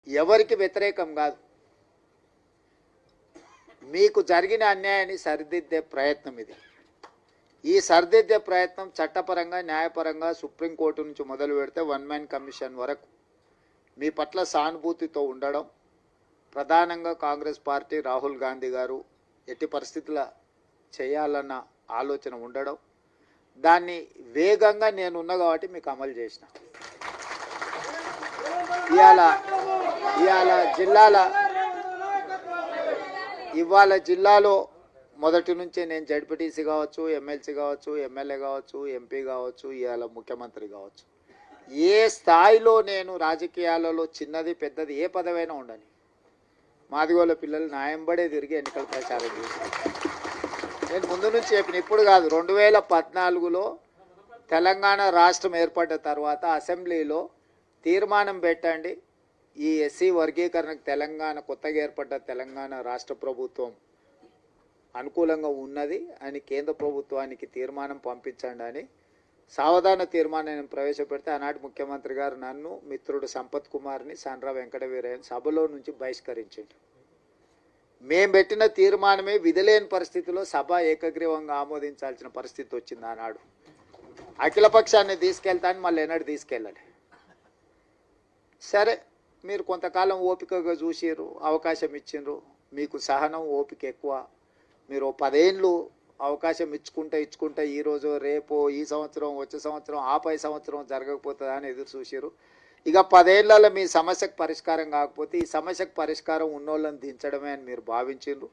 ఎవరికి వ్యతిరేకం కాదు. మీకు జరిగిన అన్యాయాన్ని సరిదిద్దే ప్రయత్నం ఇది. ఈ సరిదిద్దే ప్రయత్నం చట్టపరంగా న్యాయపరంగా సుప్రీంకోర్టు నుంచి మొదలు పెడితే వన్ మ్యాన్ కమిషన్ వరకు మీ పట్ల సానుభూతితో ఉండడం, ప్రధానంగా కాంగ్రెస్ పార్టీ రాహుల్ గాంధీ గారు ఎట్టి పరిస్థితుల చేయాలన్న ఆలోచన ఉండడం, దాన్ని వేగంగా నేనున్నా కాబట్టి మీకు అమలు చేసిన. ఇవాళ జిల్లాలో మొదటి నుంచే నేను జడ్పీటీసీ కావచ్చు, ఎమ్మెల్సీ కావచ్చు, ఎమ్మెల్యే కావచ్చు, ఎంపీ కావచ్చు, ఇవాళ ముఖ్యమంత్రి కావచ్చు, ఏ స్థాయిలో నేను రాజకీయాలలో చిన్నది పెద్దది ఏ పదవైనా ఉండని మాదిగోళ్ళ పిల్లలు న్యాయంబడే తిరిగి ఎన్నికల ప్రచారం చేశాను. నేను ముందు నుంచి చెప్పిన, ఇప్పుడు కాదు, 2014లో తెలంగాణ రాష్ట్రం ఏర్పడ్డ తర్వాత అసెంబ్లీలో తీర్మానం పెట్టండి, ఈ ఎస్సీ వర్గీకరణకు తెలంగాణ కొత్తగా ఏర్పడ్డ తెలంగాణ రాష్ట్ర ప్రభుత్వం అనుకూలంగా ఉన్నది అని కేంద్ర ప్రభుత్వానికి తీర్మానం పంపించండి అని సావధాన తీర్మానం ప్రవేశపెడితే ఆనాటి ముఖ్యమంత్రి గారు నన్ను, మిత్రుడు సంపత్ కుమార్ని, సండ్ర వెంకటవీరయ్యని సభలో నుంచి బహిష్కరించిండు. మేము పెట్టిన తీర్మానమే విధులేని పరిస్థితిలో సభ ఏకగ్రీవంగా ఆమోదించాల్సిన పరిస్థితి వచ్చింది. ఆనాడు అఖిలపక్షాన్ని తీసుకెళ్తాను, మళ్ళీ ఎన్నడూ తీసుకెళ్ళాలి. సరే, మీరు కొంతకాలం ఓపికగా చూసిర్రు, అవకాశం ఇచ్చిండ్రు, మీకు సహనం ఓపిక ఎక్కువ. మీరు 10 ఏళ్ళు అవకాశం ఇచ్చుకుంటే ఈరోజు రేపు ఈ సంవత్సరం వచ్చే సంవత్సరం ఆపై సంవత్సరం జరగకపోతుందా అని ఎదురు చూసిర్రు. ఇక 10 ఏళ్లలో మీ సమస్యకు పరిష్కారం కాకపోతే ఈ సమస్యకు పరిష్కారం ఉన్నోళ్ళని దించడమే అని మీరు భావించిండ్రు.